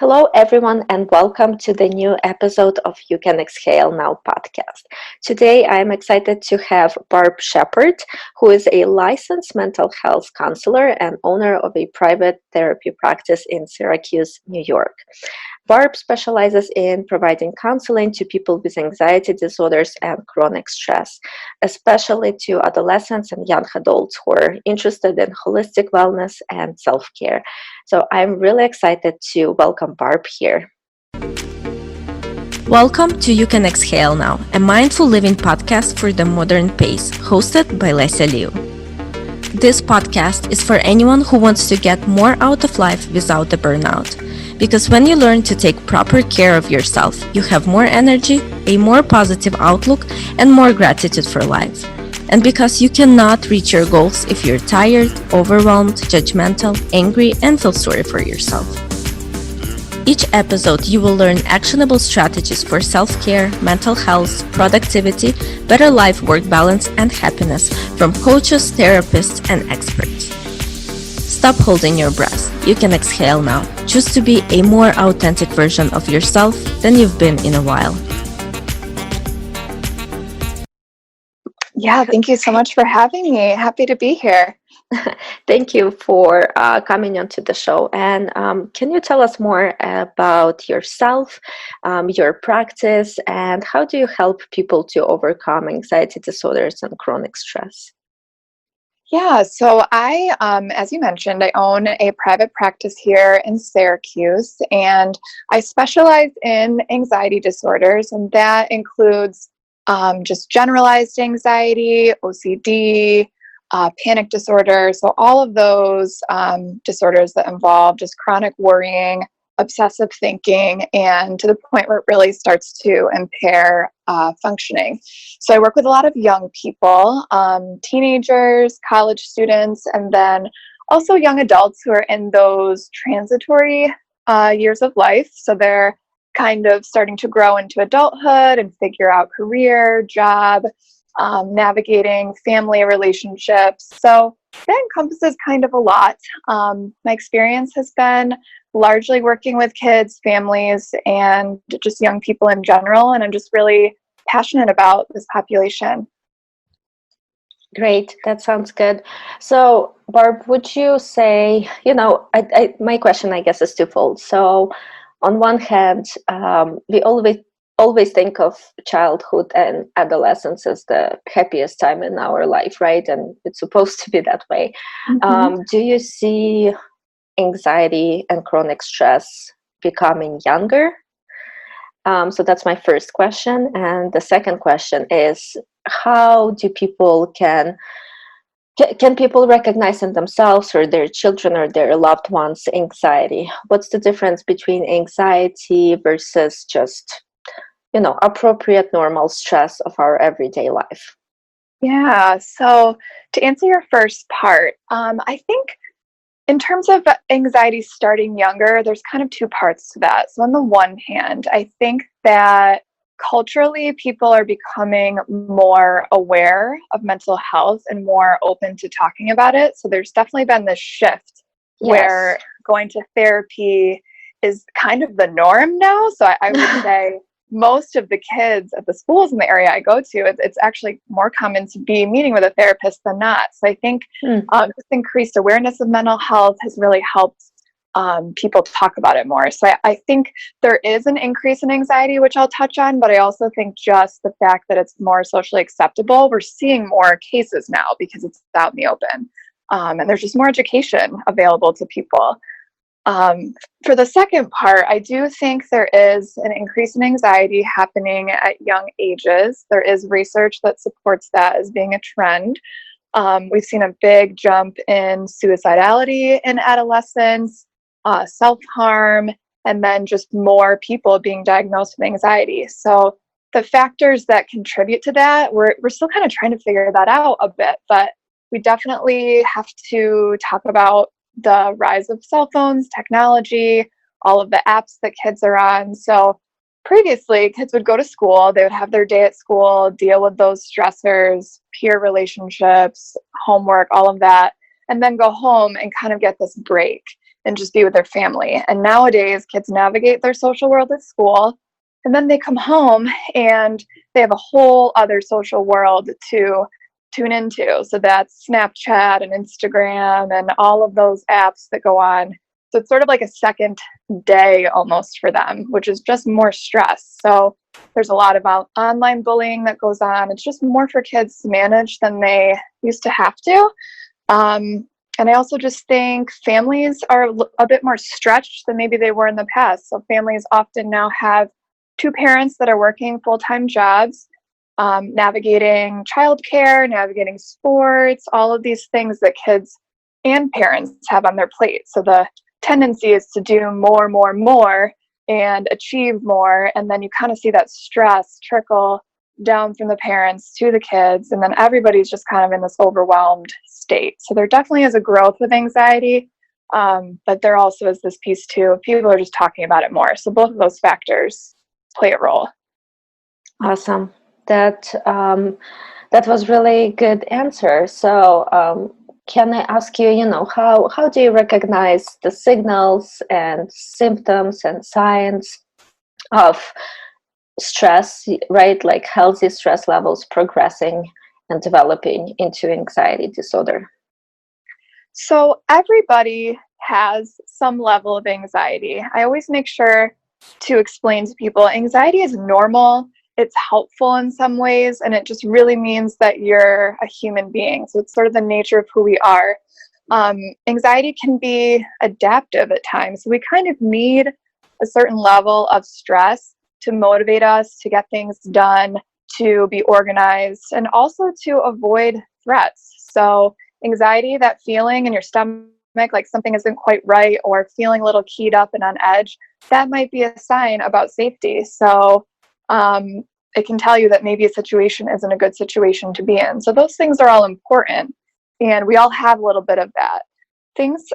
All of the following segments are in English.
Hello, everyone, and welcome to the new episode of You Can Exhale Now podcast. Today, I'm excited to have Barb Shepard, who is a licensed mental health counselor and owner of a private therapy practice in Syracuse, New York. Barb specializes in providing counseling to people with anxiety disorders and chronic stress, especially to adolescents and young adults who are interested in holistic wellness and self-care. So I'm really excited to welcome Barb here. Welcome to You Can Exhale Now, a mindful living podcast for the modern pace, hosted by Lesia Liu. This podcast is for anyone who wants to get more out of life without the burnout. Because when you learn to take proper care of yourself, you have more energy, a more positive outlook, and more gratitude for life. And because you cannot reach your goals if you're tired, overwhelmed, judgmental, angry, and feel sorry for yourself. Each episode, you will learn actionable strategies for self-care, mental health, productivity, better life-work balance, and happiness from coaches, therapists, and experts. Stop holding your breath. You can exhale now. Choose to be a more authentic version of yourself than you've been in a while. Yeah, thank you so much for having me. Happy to be here. Thank you for coming onto the show. And can you tell us more about yourself, your practice, and how do you help people to overcome anxiety disorders and chronic stress? Yeah, so I, as you mentioned, I own a private practice here in Syracuse, and I specialize in anxiety disorders, and that includes just generalized anxiety, OCD, panic disorder. So all of those disorders that involve just chronic worrying, obsessive thinking, and to the point where it really starts to impair functioning. So I work with a lot of young people, teenagers, college students, and then also young adults who are in those transitory years of life. So they're kind of starting to grow into adulthood and figure out career, job, navigating family relationships. So that encompasses kind of a lot. My experience has been largely working with kids, families, and just young people in general. And I'm just really passionate about this population. Great, that sounds good. So, Barb, would you say, my question, I guess, is twofold. So, on one hand, we always think of childhood and adolescence as the happiest time in our life, right? And it's supposed to be that way. Mm-hmm. Do you see anxiety and chronic stress becoming younger? So that's my first question. And the second question is, how do people can people recognize in themselves or their children or their loved ones anxiety? What's the difference between anxiety versus just, appropriate normal stress of our everyday life? Yeah, so to answer your first part, I think in terms of anxiety starting younger, there's kind of two parts to that. So on the one hand, I think that culturally people are becoming more aware of mental health and more open to talking about it. So there's definitely been this shift where going to therapy is kind of the norm now. So I would say most of the kids at the schools in the area I go to, it's actually more common to be meeting with a therapist than not. So I think this increased awareness of mental health has really helped people talk about it more. So I think there is an increase in anxiety, which I'll touch on, but I also think just the fact that it's more socially acceptable, we're seeing more cases now because it's out in the open. And there's just more education available to people. For the second part, I do think there is an increase in anxiety happening at young ages. There is research that supports that as being a trend. We've seen a big jump in suicidality in adolescence, self-harm, and then just more people being diagnosed with anxiety. So the factors that contribute to that, we're still kind of trying to figure that out a bit, but we definitely have to talk about the rise of cell phones, technology, all of the apps that kids are on. So previously, kids would go to school, they would have their day at school, deal with those stressors, peer relationships, homework, all of that, and then go home and kind of get this break. and just be with their family. And nowadays, kids navigate their social world at school, and then they come home and they have a whole other social world to tune into. So that's Snapchat and Instagram and all of those apps that go on. So it's sort of like a second day almost for them, which is just more stress. So there's a lot of online bullying that goes on. It's just more for kids to manage than they used to have to. And I also just think families are a bit more stretched than maybe they were in the past. So families often now have two parents that are working full-time jobs, navigating childcare, navigating sports, all of these things that kids and parents have on their plate. So the tendency is to do more and achieve more. And then you kind of see that stress trickle down from the parents to the kids. And then everybody's just kind of in this overwhelmed state. So there definitely is a growth with anxiety. But there also is this piece too. People are just talking about it more. So both of those factors play a role. Awesome. That was really good answer. So can I ask you, how do you recognize the signals and symptoms and signs of stress, right? Like healthy stress levels progressing and developing into anxiety disorder? So everybody has some level of anxiety. I always make sure to explain to people anxiety is normal. It's helpful in some ways, and it just really means that you're a human being. So it's sort of the nature of who we are. Anxiety can be adaptive at times. So we kind of need a certain level of stress to motivate us to get things done, to be organized, and also to avoid threats. So anxiety, that feeling in your stomach like something isn't quite right, or feeling a little keyed up and on edge, that might be a sign about safety. So it can tell you that maybe a situation isn't a good situation to be in. So those things are all important, and we all have a little bit of that. Things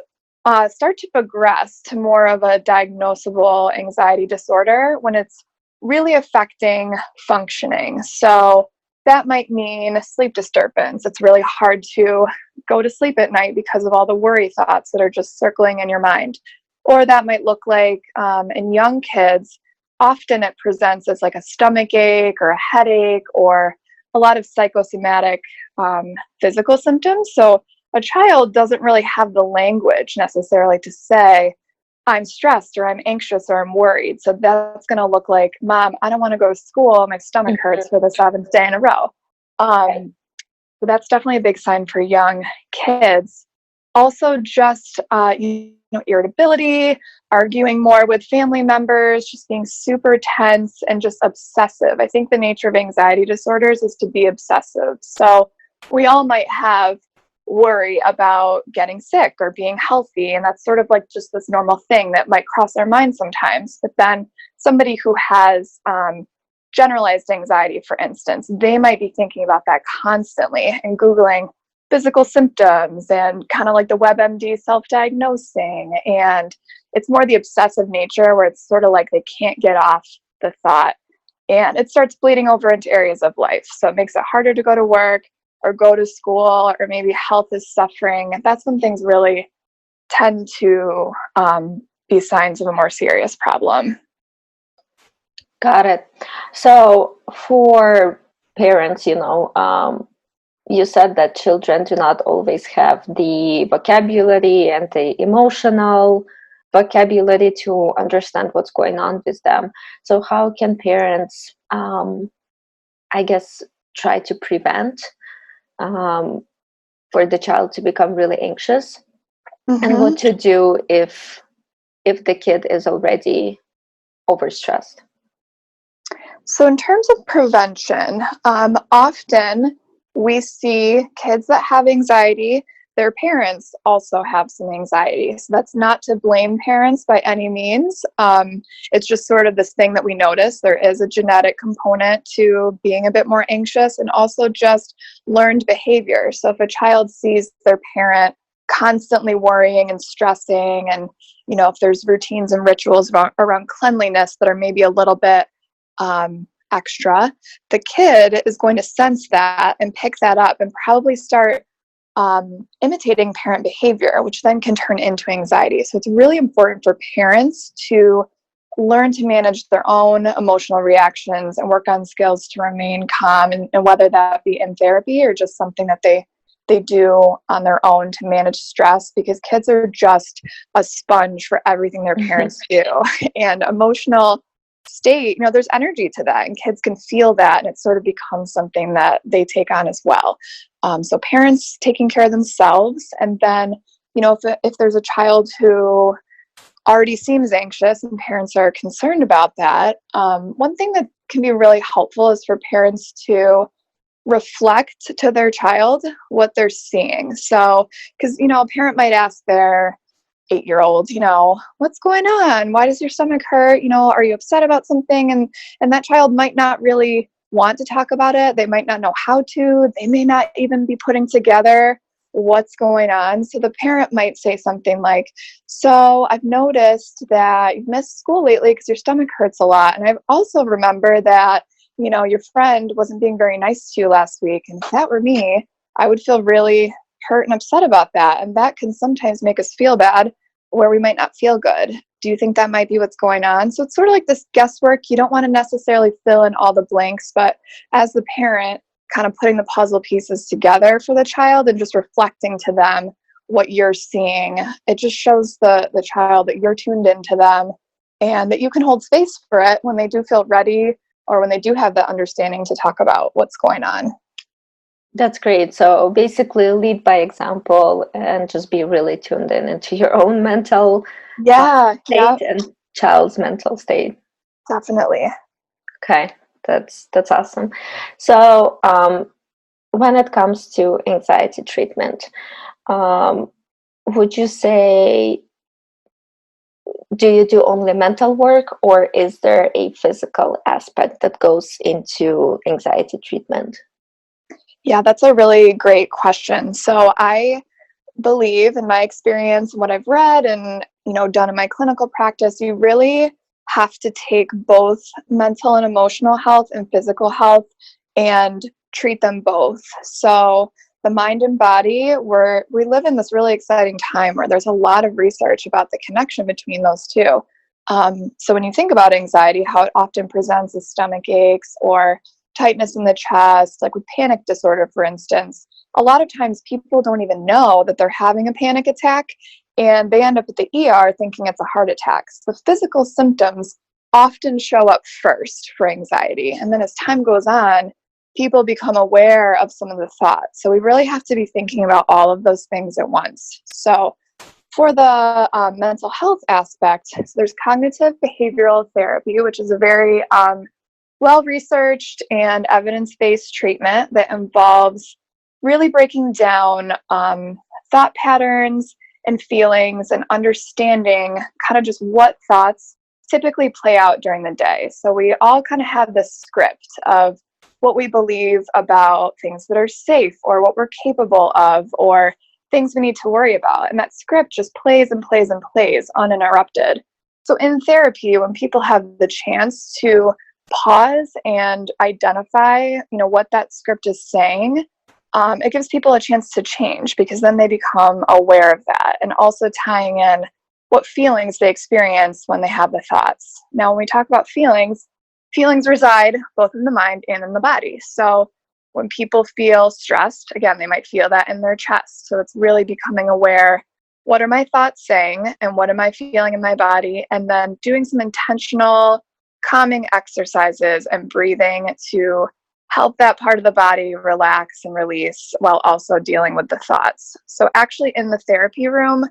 start to progress to more of a diagnosable anxiety disorder when it's really affecting functioning. So that might mean sleep disturbance. It's really hard to go to sleep at night because of all the worry thoughts that are just circling in your mind. Or that might look like in young kids, often it presents as like a stomach ache or a headache or a lot of psychosomatic physical symptoms. So a child doesn't really have the language necessarily to say, I'm stressed or I'm anxious or I'm worried. So that's going to look like, Mom, I don't want to go to school. My stomach hurts for the 7th day in a row. So that's definitely a big sign for young kids. Also just, irritability, arguing more with family members, just being super tense and just obsessive. I think the nature of anxiety disorders is to be obsessive. So we all might have worry about getting sick or being healthy, and that's sort of like just this normal thing that might cross our mind sometimes. But then somebody who has generalized anxiety, for instance, they might be thinking about that constantly and Googling physical symptoms and kind of like the WebMD self-diagnosing. And it's more the obsessive nature where it's sort of like they can't get off the thought, and it starts bleeding over into areas of life. So it makes it harder to go to work or go to school, or maybe health is suffering. That's when things really tend to be signs of a more serious problem. Got it. So for parents, you said that children do not always have the vocabulary and the emotional vocabulary to understand what's going on with them. So how can parents, try to prevent for the child to become really anxious, and what to do if the kid is already overstressed? So in terms of prevention, often we see kids that have anxiety, their parents also have some anxiety. So that's not to blame parents by any means. It's just sort of this thing that we notice. There is a genetic component to being a bit more anxious, and also just learned behavior. So if a child sees their parent constantly worrying and stressing, and if there's routines and rituals around cleanliness that are maybe a little bit extra, the kid is going to sense that and pick that up and probably start imitating parent behavior, which then can turn into anxiety. So it's really important for parents to learn to manage their own emotional reactions and work on skills to remain calm, and whether that be in therapy or just something that they do on their own to manage stress, because kids are just a sponge for everything their parents do. And emotional state, there's energy to that, and kids can feel that, and it sort of becomes something that they take on as well. So parents taking care of themselves, and then, if there's a child who already seems anxious and parents are concerned about that, one thing that can be really helpful is for parents to reflect to their child what they're seeing. So, because, a parent might ask their 8-year-old, what's going on? Why does your stomach hurt? Are you upset about something? And that child might not really want to talk about it. They might not know how to. They may not even be putting together what's going on. So the parent might say something like, so I've noticed that you've missed school lately because your stomach hurts a lot. And I've also remembered that, your friend wasn't being very nice to you last week. And if that were me, I would feel really hurt and upset about that. And that can sometimes make us feel bad where we might not feel good. Do you think that might be what's going on? So it's sort of like this guesswork. You don't want to necessarily fill in all the blanks, but as the parent, kind of putting the puzzle pieces together for the child and just reflecting to them what you're seeing. It just shows the child that you're tuned into them and that you can hold space for it when they do feel ready, or when they do have the understanding to talk about what's going on. That's great. So basically lead by example and just be really tuned into your own mental state and child's mental state. Definitely. Okay, that's awesome. So when it comes to anxiety treatment, would you say, do you do only mental work, or is there a physical aspect that goes into anxiety treatment? Yeah, that's a really great question. So I believe, in my experience, what I've read and done in my clinical practice, you really have to take both mental and emotional health and physical health and treat them both. So the mind and body, we live in this really exciting time where there's a lot of research about the connection between those two. So when you think about anxiety, how it often presents as stomach aches or tightness in the chest, like with panic disorder, for instance, a lot of times people don't even know that they're having a panic attack, and they end up at the ER thinking it's a heart attack. So the physical symptoms often show up first for anxiety. And then as time goes on, people become aware of some of the thoughts. So we really have to be thinking about all of those things at once. So for the mental health aspect, so there's cognitive behavioral therapy, which is a very well-researched and evidence-based treatment that involves really breaking down thought patterns and feelings and understanding kind of just what thoughts typically play out during the day. So we all kind of have this script of what we believe about things that are safe, or what we're capable of, or things we need to worry about. And that script just plays and plays and plays uninterrupted. So in therapy, when people have the chance to pause and identify, what that script is saying, it gives people a chance to change, because then they become aware of that, and also tying in what feelings they experience when they have the thoughts. Now, when we talk about feelings reside both in the mind and in the body. So when people feel stressed, again, they might feel that in their chest. So it's really becoming aware, what are my thoughts saying, and what am I feeling in my body? And then doing some intentional calming exercises and breathing to help that part of the body relax and release, while also dealing with the thoughts. So actually in the therapy room,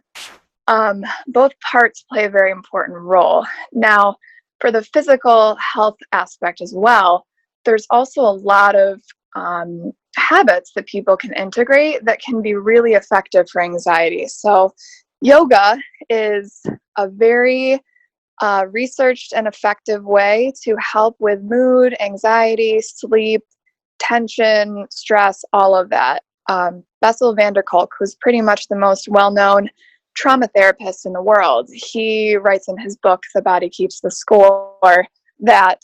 both parts play a very important role. Now, for the physical health aspect as well, there's also a lot of habits that people can integrate that can be really effective for anxiety. So yoga is a very researched and effective way to help with mood, anxiety, sleep, tension, stress, all of that. Bessel van der Kolk, who's pretty much the most well-known trauma therapist in the world, he writes in his book, The Body Keeps the Score, that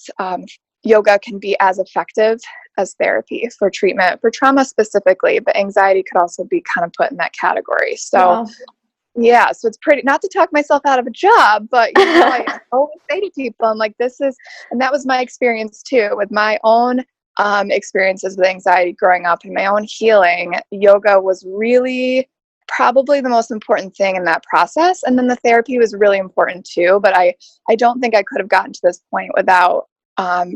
yoga can be as effective as therapy for treatment, for trauma specifically, but anxiety could also be kind of put in that category. So Wow. yeah, so it's pretty, not to talk myself out of a job, but I always say to people, I'm like, and that was my experience too, with my own experiences with anxiety growing up and my own healing. Yoga was really probably the most important thing in that process. And then the therapy was really important too, but I don't think I could have gotten to this point without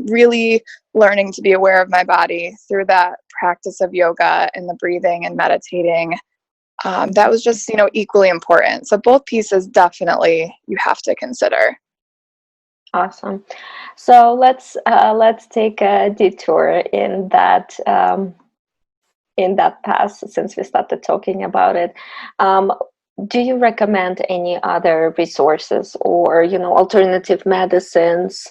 really learning to be aware of my body through that practice of yoga and the breathing and meditating. That was just, equally important. So both pieces definitely you have to consider. Awesome. So let's take a detour in that path since we started talking about it. Do you recommend any other resources or alternative medicines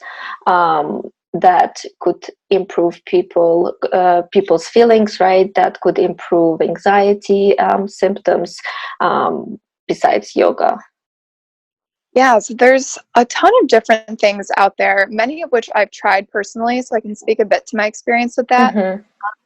that could improve people's feelings, right? That could improve anxiety symptoms besides yoga? Yeah, so there's a ton of different things out there, many of which I've tried personally, so I can speak a bit to my experience with that. Mm-hmm.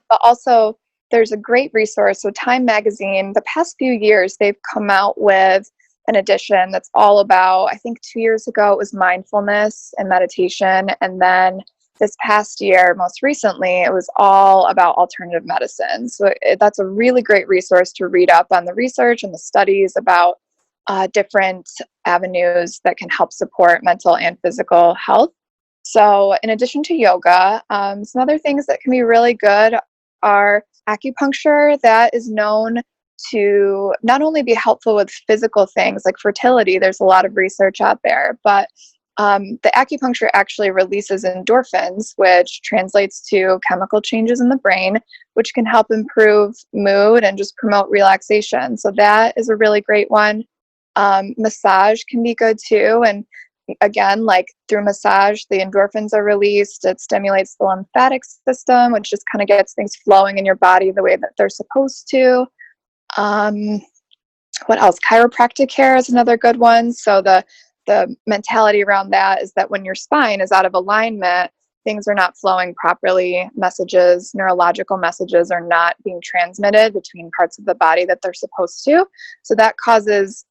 But also, there's a great resource. So Time Magazine, the past few years, they've come out with an edition that's all about, I think 2 years ago, it was mindfulness and meditation. And then this past year, most recently, it was all about alternative medicine. So that's a really great resource to read up on the research and the studies about different avenues that can help support mental and physical health. So in addition to yoga, some other things that can be really good are acupuncture. That is known to not only be helpful with physical things like fertility, there's a lot of research out there, but the acupuncture actually releases endorphins, which translates to chemical changes in the brain, which can help improve mood and just promote relaxation. So that is a really great one. Massage can be good too. And again, like through massage, the endorphins are released. It stimulates the lymphatic system, which just kind of gets things flowing in your body the way that they're supposed to. What else? Chiropractic care is another good one. So the mentality around that is that when your spine is out of alignment, things are not flowing properly. Neurological messages are not being transmitted between parts of the body that they're supposed to. So that causes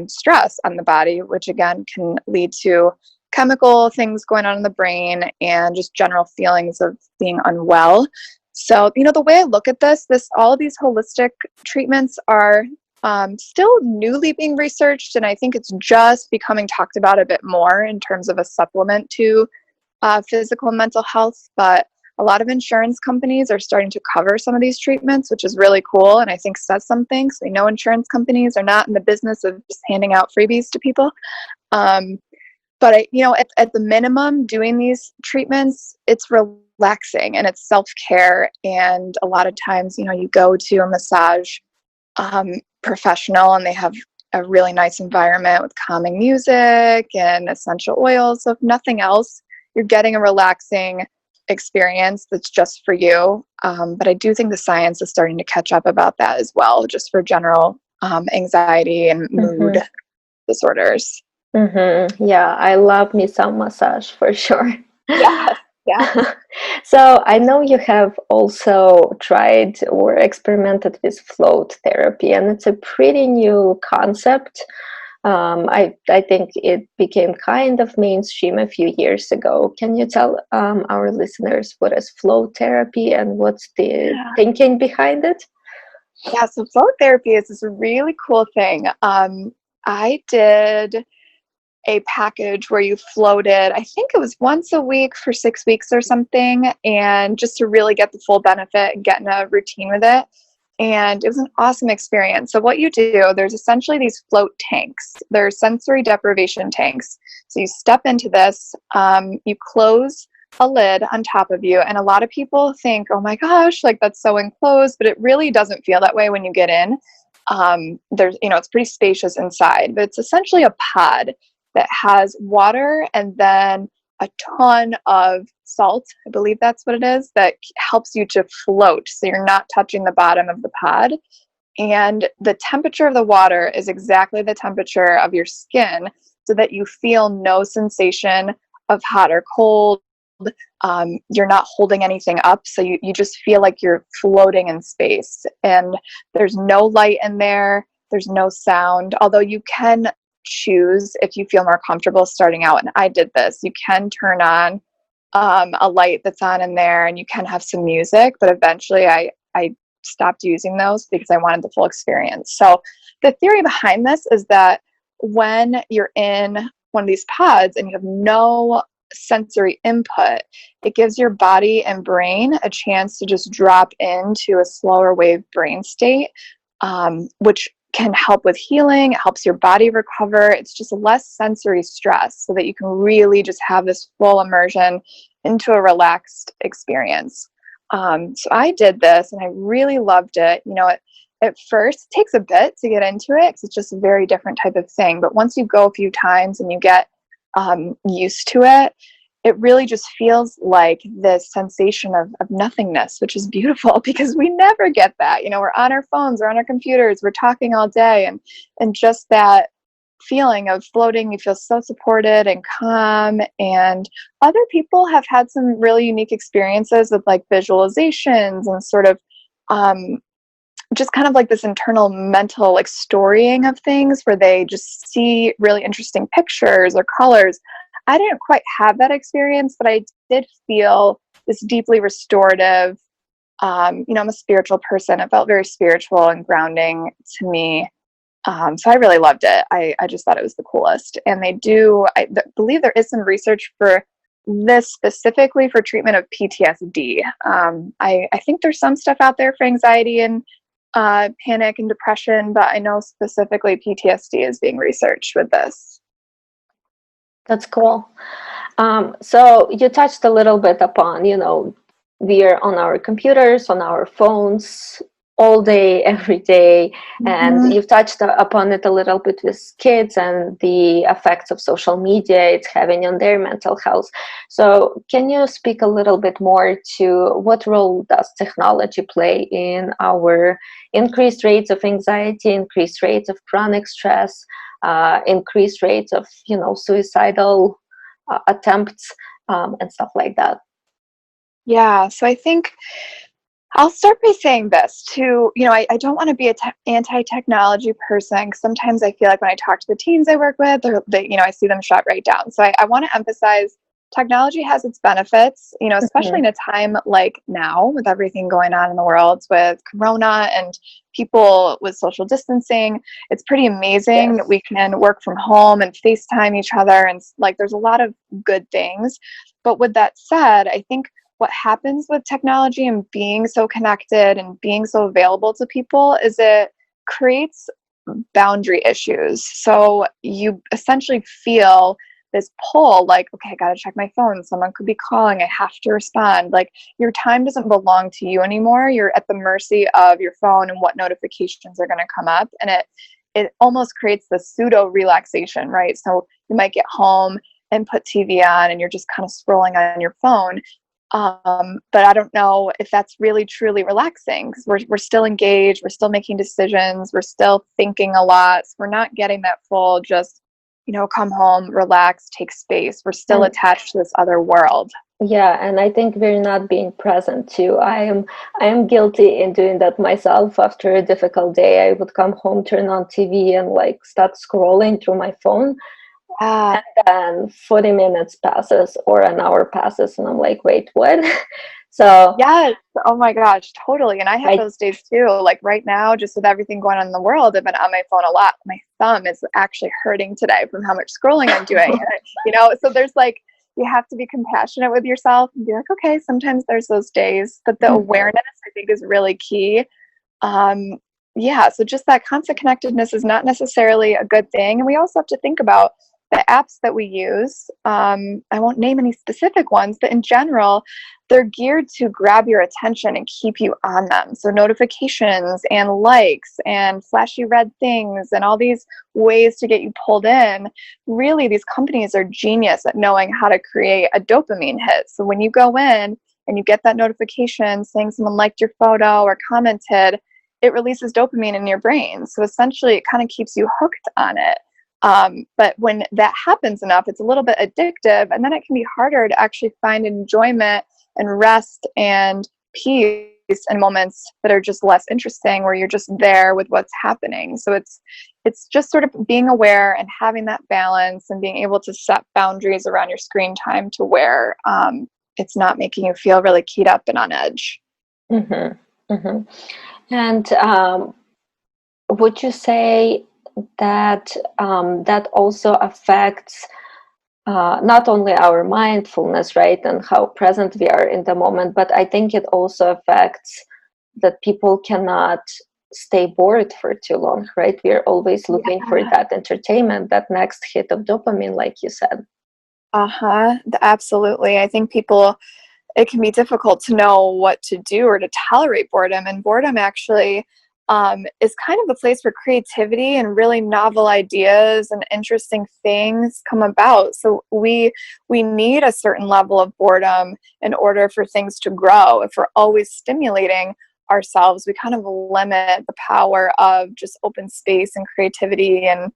stress on the body, which again can lead to chemical things going on in the brain and just general feelings of being unwell. So, the way I look at all of these holistic treatments are still newly being researched, and I think it's just becoming talked about a bit more in terms of a supplement to physical and mental health. But a lot of insurance companies are starting to cover some of these treatments, which is really cool, and I think says something. So we know insurance companies are not in the business of just handing out freebies to people. But at the minimum, doing these treatments, it's relaxing and it's self-care. And a lot of times, you go to a massage professional and they have a really nice environment with calming music and essential oils. So if nothing else, you're getting a relaxing experience that's just for you. But I do think the science is starting to catch up about that as well, just for general anxiety and mood disorders. Mm-hmm. Yeah, I love me some massage for sure. Yeah. So I know you have also tried or experimented with float therapy, and it's a pretty new concept. I think it became kind of mainstream a few years ago. Can you tell our listeners what is float therapy and what's the thinking behind it? Yeah, so float therapy is this really cool thing. I did a package where you floated, I think it was once a week for 6 weeks or something, and just to really get the full benefit and get in a routine with it. And it was an awesome experience. So what you do, there's essentially these float tanks. They're sensory deprivation tanks. So you step into this, you close a lid on top of you, and a lot of people think, oh my gosh, like that's so enclosed, but it really doesn't feel that way when you get in. It's pretty spacious inside, but it's essentially a pod that has water and then a ton of salt, I believe that's what it is, that helps you to float. So you're not touching the bottom of the pod. And the temperature of the water is exactly the temperature of your skin so that you feel no sensation of hot or cold You're not holding anything up, so you just feel like you're floating in space. And there's no light in there, there's no sound, although you can choose if you feel more comfortable starting out. And I did this. You can turn on a light that's on in there, and you can have some music, but eventually I stopped using those because I wanted the full experience. So the theory behind this is that when you're in one of these pods and you have no sensory input, it gives your body and brain a chance to just drop into a slower wave brain state, which can help with healing. It helps your body recover. It's just less sensory stress so that you can really just have this full immersion into a relaxed experience. So I did this and I really loved it. At first it takes a bit to get into it because it's just a very different type of thing. But once you go a few times and you get used to it, it really just feels like this sensation of nothingness, which is beautiful because we never get that. We're on our phones, we're on our computers, we're talking all day, and just that feeling of floating, you feel so supported and calm. And other people have had some really unique experiences with like visualizations and sort of just kind of like this internal mental like storying of things where they just see really interesting pictures or colors. I didn't quite have that experience, but I did feel this deeply restorative. I'm a spiritual person. It felt very spiritual and grounding to me. So I really loved it. I just thought it was the coolest. And I believe there is some research for this specifically for treatment of PTSD. I think there's some stuff out there for anxiety and panic and depression, but I know specifically PTSD is being researched with this. That's cool. So you touched a little bit upon, we are on our computers, on our phones all day, every day. And you've touched upon it a little bit with kids and the effects of social media it's having on their mental health. So can you speak a little bit more to what role does technology play in our increased rates of anxiety, increased rates of chronic stress, increased rates of, suicidal attempts and stuff like that? Yeah, so I think I'll start by saying this too. I don't want to be an anti-technology person. 'Cause sometimes I feel like when I talk to the teens I work with, I see them shut right down. So I want to emphasize technology has its benefits, especially in a time like now with everything going on in the world with Corona and people with social distancing. It's pretty amazing that we can work from home and FaceTime each other. And like, there's a lot of good things. But with that said, I think what happens with technology and being so connected and being so available to people is it creates boundary issues. So you essentially feel this pull, like, okay, I got to check my phone. Someone could be calling. I have to respond. Like, your time doesn't belong to you anymore. You're at the mercy of your phone and what notifications are going to come up. And it almost creates the pseudo relaxation, right? So you might get home and put TV on and you're just kind of scrolling on your phone. But I don't know if that's really truly relaxing because we're still engaged. We're still making decisions. We're still thinking a lot. So we're not getting that full just, come home, relax, take space. We're still attached to this other world. Yeah, and I think we're not being present too. I am guilty in doing that myself. After a difficult day, I would come home, turn on TV, and like start scrolling through my phone. And then 40 minutes passes or an hour passes, and I'm like, wait, what? So yes, oh my gosh, totally. And I have those days too. Like right now, just with everything going on in the world, I've been on my phone a lot. My thumb is actually hurting today from how much scrolling I'm doing. So there's like, you have to be compassionate with yourself and be like, okay, sometimes there's those days, but the awareness I think is really key. So just that constant connectedness is not necessarily a good thing. And we also have to think about the apps that we use. I won't name any specific ones, but in general, they're geared to grab your attention and keep you on them. So notifications and likes and flashy red things and all these ways to get you pulled in. Really, these companies are genius at knowing how to create a dopamine hit. So when you go in and you get that notification saying someone liked your photo or commented, it releases dopamine in your brain. So essentially, it kind of keeps you hooked on it. But when that happens enough, it's a little bit addictive, and then it can be harder to actually find enjoyment and rest and peace in moments that are just less interesting, where you're just there with what's happening. So it's just sort of being aware and having that balance and being able to set boundaries around your screen time to where it's not making you feel really keyed up and on edge. Mm-hmm. Mm-hmm. And would you say that that also affects not only our mindfulness, right, and how present we are in the moment, but I think it also affects that people cannot stay bored for too long, right? We are always looking for that entertainment, that next hit of dopamine, like you said. Absolutely. I think it can be difficult to know what to do or to tolerate boredom. And boredom actually is kind of the place where creativity and really novel ideas and interesting things come about. So we need a certain level of boredom in order for things to grow. If we're always stimulating ourselves, we kind of limit the power of just open space and creativity and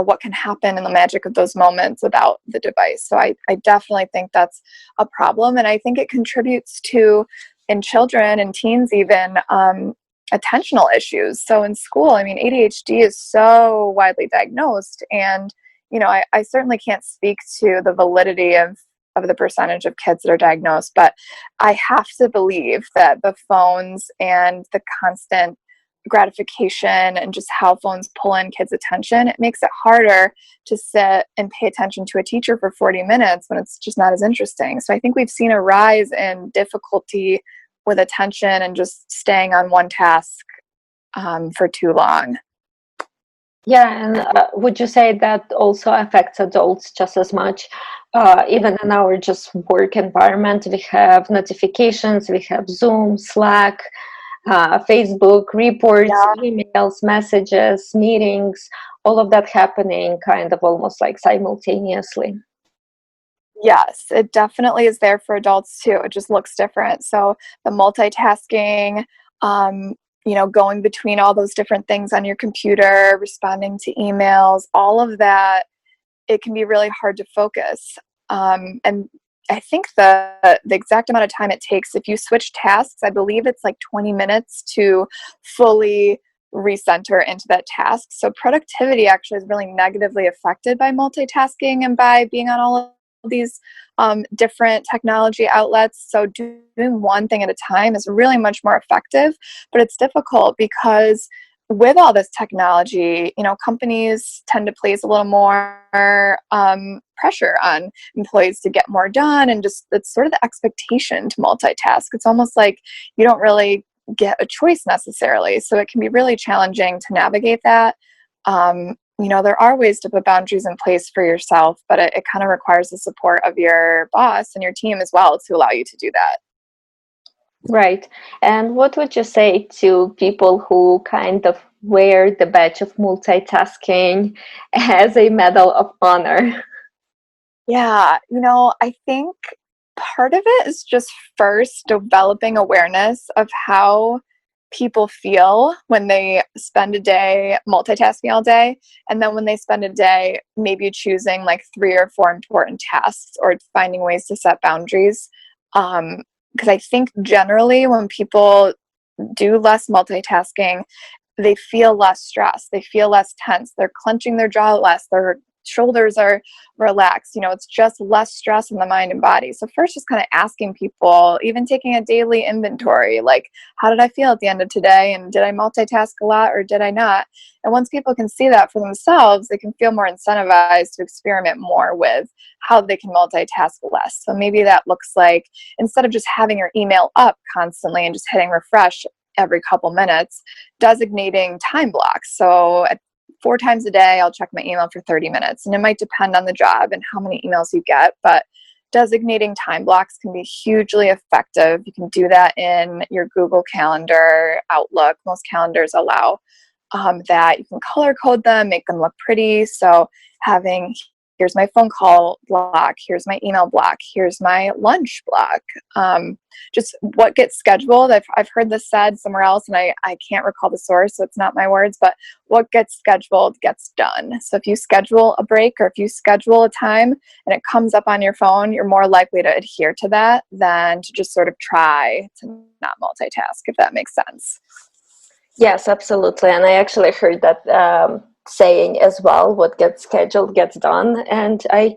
what can happen in the magic of those moments without the device. So I definitely think that's a problem. And I think it contributes to, in children and teens even, attentional issues. So in school, I mean, ADHD is so widely diagnosed. And, I certainly can't speak to the validity of the percentage of kids that are diagnosed, but I have to believe that the phones and the constant gratification and just how phones pull in kids' attention, it makes it harder to sit and pay attention to a teacher for 40 minutes when it's just not as interesting. So I think we've seen a rise in difficulty with attention and just staying on one task for too long. Yeah, and would you say that also affects adults just as much? Even in our just work environment, we have notifications, we have Zoom, Slack, Facebook, reports, emails, messages, meetings, all of that happening kind of almost like simultaneously. Yes, it definitely is there for adults too. It just looks different. So the multitasking, going between all those different things on your computer, responding to emails, all of that, it can be really hard to focus. And I think the exact amount of time it takes, if you switch tasks, I believe it's like 20 minutes to fully recenter into that task. So productivity actually is really negatively affected by multitasking and by being on all of these different technology outlets. So doing one thing at a time is really much more effective, but it's difficult because with all this technology, companies tend to place a little more pressure on employees to get more done, and just it's sort of the expectation to multitask. It's almost like you don't really get a choice necessarily, so it can be really challenging to navigate that. There are ways to put boundaries in place for yourself, but it kind of requires the support of your boss and your team as well to allow you to do that. Right. And what would you say to people who kind of wear the badge of multitasking as a medal of honor? Yeah, I think part of it is just first developing awareness of how people feel when they spend a day multitasking all day, and then when they spend a day maybe choosing like 3 or 4 important tasks or finding ways to set boundaries. Because I think generally when people do less multitasking, they feel less stressed, they feel less tense, they're clenching their jaw less, their shoulders are relaxed. It's just less stress in the mind and body. So first, just kind of asking people, even taking a daily inventory, like, how did I feel at the end of today? And did I multitask a lot or did I not? And once people can see that for themselves, they can feel more incentivized to experiment more with how they can multitask less. So maybe that looks like, instead of just having your email up constantly and just hitting refresh every couple minutes, designating time blocks. So at 4 times a day, I'll check my email for 30 minutes. And it might depend on the job and how many emails you get, but designating time blocks can be hugely effective. You can do that in your Google Calendar, Outlook. Most calendars allow that. You can color code them, make them look pretty. So having here's my phone call block, here's my email block, here's my lunch block. Just what gets scheduled. I've heard this said somewhere else, and I can't recall the source, so it's not my words, but what gets scheduled gets done. So if you schedule a break, or if you schedule a time and it comes up on your phone, you're more likely to adhere to that than to just sort of try to not multitask, if that makes sense. Yes, absolutely. And I actually heard that saying as well: what gets scheduled gets done. And I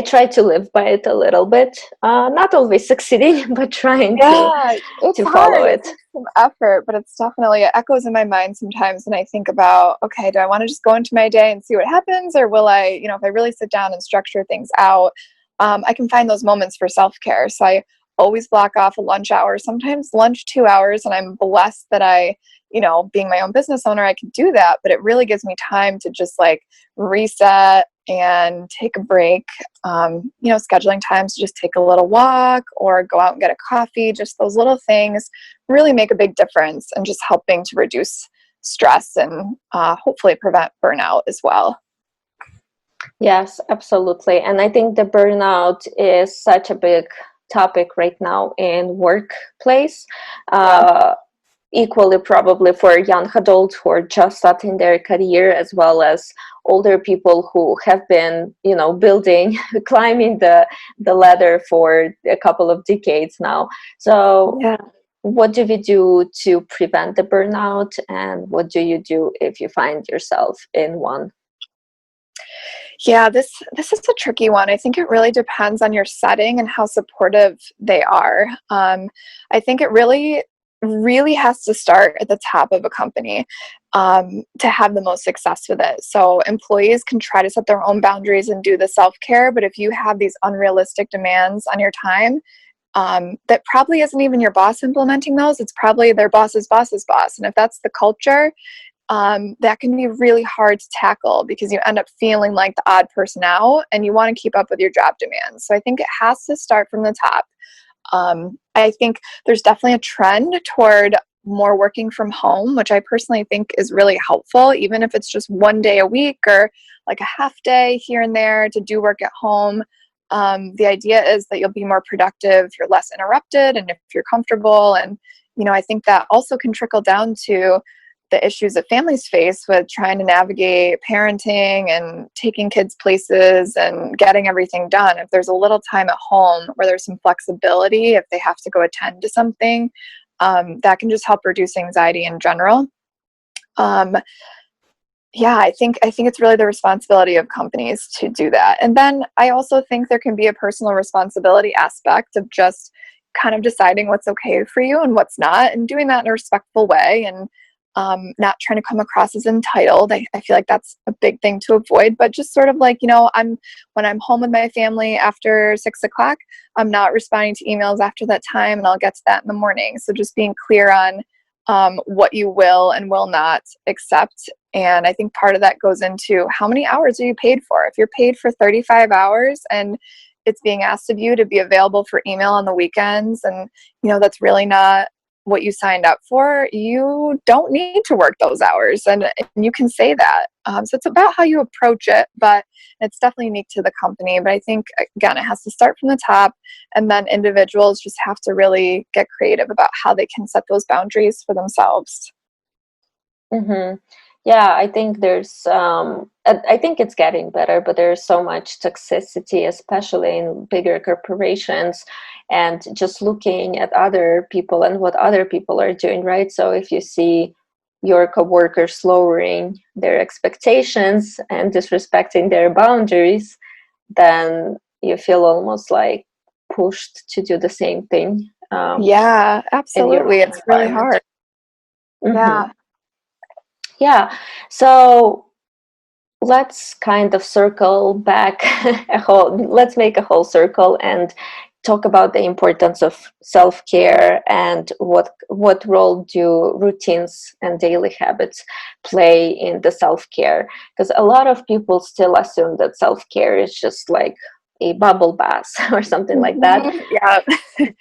try to live by it a little bit, not always succeeding, but trying Yeah, it's to follow hard. It it. takes some effort, but it's definitely, it echoes in my mind sometimes when I think about, okay, do I want to just go into my day and see what happens? Or will I, if I really sit down and structure things out, I can find those moments for self-care. So I always block off a lunch hour, sometimes lunch 2 hours, and I'm blessed that being my own business owner, I can do that, but it really gives me time to just like reset and take a break. Scheduling times to just take a little walk or go out and get a coffee, just those little things really make a big difference and just helping to reduce stress and hopefully prevent burnout as well. Yes, absolutely. And I think the burnout is such a big topic right now in workplace. Equally probably for young adults who are just starting their career, as well as older people who have been, building, climbing the ladder for a couple of decades now. So Yeah. what do we do to prevent the burnout, and what do you do if you find yourself in one? Yeah, this is a tricky one. I think it really depends on your setting and how supportive they are. I think it really has to start at the top of a company to have the most success with it. So employees can try to set their own boundaries and do the self-care, but if you have these unrealistic demands on your time, that probably isn't even your boss implementing those. It's probably their boss's boss's boss. And if that's the culture, that can be really hard to tackle because you end up feeling like the odd person out and you want to keep up with your job demands. So I think it has to start from the top. I think there's definitely a trend toward more working from home, which I personally think is really helpful, even if it's just one day a week or like a half day here and there to do work at home. The idea is that you'll be more productive, you're less interrupted, and if you're comfortable. And, I think that also can trickle down to the issues that families face with trying to navigate parenting and taking kids places and getting everything done. If there's a little time at home where there's some flexibility, if they have to go attend to something, that can just help reduce anxiety in general. I think it's really the responsibility of companies to do that. And then I also think there can be a personal responsibility aspect of just kind of deciding what's okay for you and what's not, and doing that in a respectful way, and not trying to come across as entitled. I feel like that's a big thing to avoid, but just sort of like, when I'm home with my family after 6 o'clock, I'm not responding to emails after that time, and I'll get to that in the morning. So just being clear on what you will and will not accept. And I think part of that goes into how many hours are you paid for? If you're paid for 35 hours and it's being asked of you to be available for email on the weekends, and that's really not what you signed up for, you don't need to work those hours, and you can say that. So it's about how you approach it, but it's definitely unique to the company. But I think, again, it has to start from the top, and then individuals just have to really get creative about how they can set those boundaries for themselves. Mm-hmm. Yeah, I think I think it's getting better, but there's so much toxicity, especially in bigger corporations, and just looking at other people and what other people are doing, right? So if you see your coworkers lowering their expectations and disrespecting their boundaries, then you feel almost like pushed to do the same thing. Yeah, In your absolutely. It's really environment. hard. Mm-hmm. Yeah. Yeah. So let's kind of circle back let's make a whole circle and talk about the importance of self-care, and what role do routines and daily habits play in the self-care, because a lot of people still assume that self-care is just like a bubble bath or something like that. Yeah.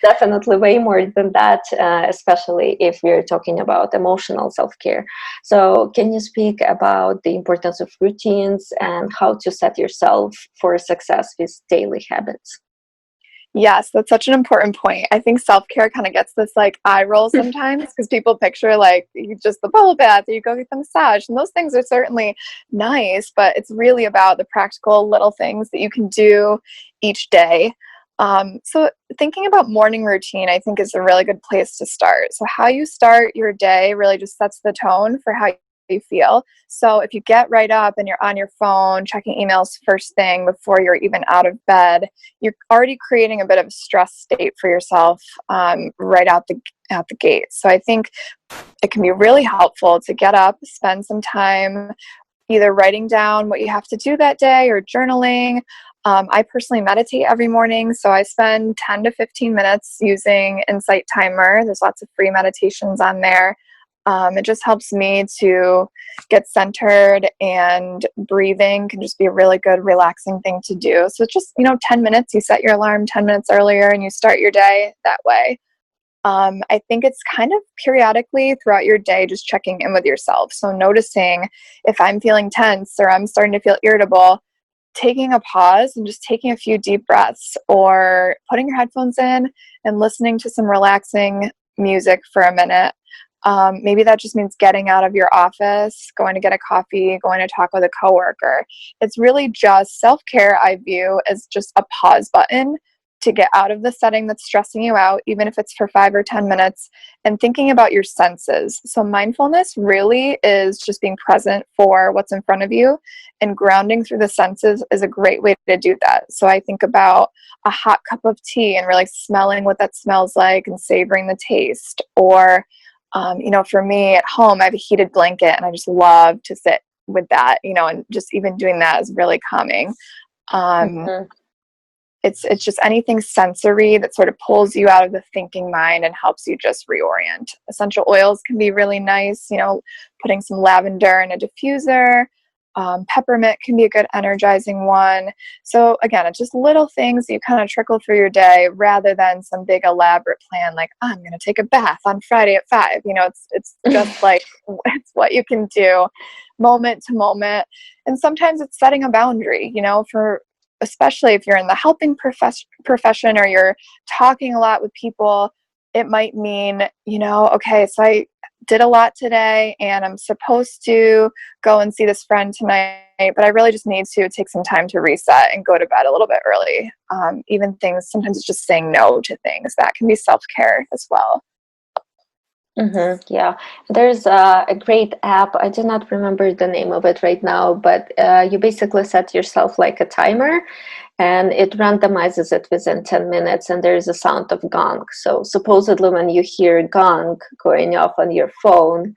Definitely way more than that, especially if we're talking about emotional self-care. So can you speak about the importance of routines and how to set yourself for success with daily habits? Yes, that's such an important point. I think self-care kind of gets this like eye roll sometimes because people picture like you just the bubble bath or you go get the massage. And those things are certainly nice, but it's really about the practical little things that you can do each day. So thinking about morning routine, I think is a really good place to start. So how you start your day really just sets the tone for how you feel. So if you get right up and you're on your phone checking emails first thing before you're even out of bed, you're already creating a bit of a stress state for yourself right out the gate. So I think it can be really helpful to get up, spend some time either writing down what you have to do that day or journaling. I personally meditate every morning, so I spend 10 to 15 minutes using Insight Timer. There's lots of free meditations on there. It just helps me to get centered, and breathing can just be a really good relaxing thing to do. So it's just, 10 minutes, you set your alarm 10 minutes earlier and you start your day that way. I think it's kind of periodically throughout your day, just checking in with yourself. So noticing if I'm feeling tense or I'm starting to feel irritable, taking a pause and just taking a few deep breaths, or putting your headphones in and listening to some relaxing music for a minute. Maybe that just means getting out of your office, going to get a coffee, going to talk with a coworker. It's really just self-care, I view as just a pause button to get out of the setting that's stressing you out, even if it's for 5 or 10 minutes, and thinking about your senses. So mindfulness really is just being present for what's in front of you, and grounding through the senses is a great way to do that. So I think about a hot cup of tea and really smelling what that smells like and savoring the taste. Or, for me at home, I have a heated blanket and I just love to sit with that, and just even doing that is really calming. Mm-hmm. It's just anything sensory that sort of pulls you out of the thinking mind and helps you just reorient. Essential oils can be really nice, putting some lavender in a diffuser. Peppermint can be a good energizing one. So again, it's just little things that you kind of trickle through your day rather than some big elaborate plan like, I'm going to take a bath on Friday at 5. It's just like, it's what you can do moment to moment. And sometimes it's setting a boundary, especially if you're in the helping profession or you're talking a lot with people. It might mean, okay, so I did a lot today and I'm supposed to go and see this friend tonight, but I really just need to take some time to reset and go to bed a little bit early. Even things, sometimes it's just saying no to things. That can be self-care as well. Mm-hmm. Yeah, there's a great app. I do not remember the name of it right now, but you basically set yourself like a timer, and it randomizes it within 10 minutes, and there's a sound of gong. So supposedly when you hear gong going off on your phone,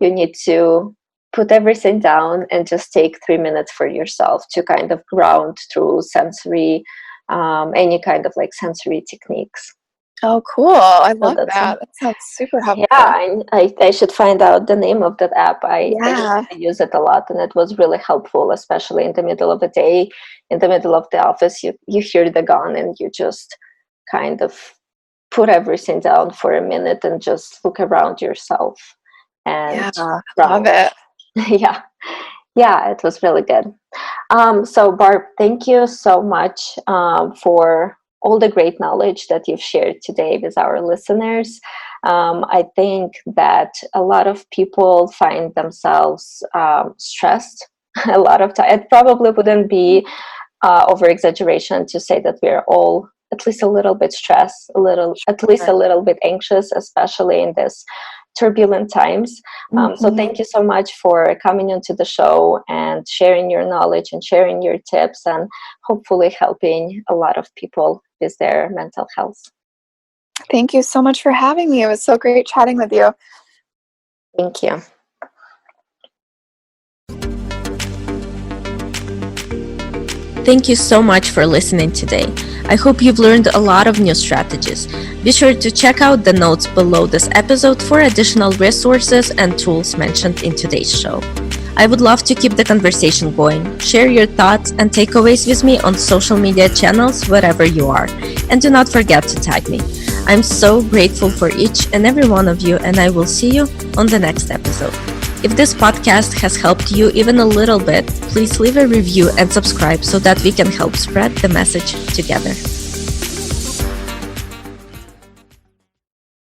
you need to put everything down and just take 3 minutes for yourself to kind of ground through sensory, any kind of like sensory techniques. Oh, cool. I love that. That sounds super helpful. Yeah, I should find out the name of that app. I use it a lot, and it was really helpful, especially in the middle of the day, in the middle of the office. You hear the gong and you just kind of put everything down for a minute and just look around yourself. And love it. Yeah, it was really good. So Barb, thank you so much for all the great knowledge that you've shared today with our listeners. I think that a lot of people find themselves stressed a lot of time. It probably wouldn't be over-exaggeration to say that we're all at least a little bit stressed, at least a little bit anxious, especially in this turbulent times. So thank you so much for coming into the show and sharing your knowledge and sharing your tips, and hopefully helping a lot of people with their mental health. Thank you so much for having me. It was so great chatting with you. Thank you. Thank you so much for listening today. I hope you've learned a lot of new strategies. Be sure to check out the notes below this episode for additional resources and tools mentioned in today's show. I would love to keep the conversation going. Share your thoughts and takeaways with me on social media channels wherever you are. And do not forget to tag me. I'm so grateful for each and every one of you, and I will see you on the next episode. If this podcast has helped you even a little bit, please leave a review and subscribe so that we can help spread the message together.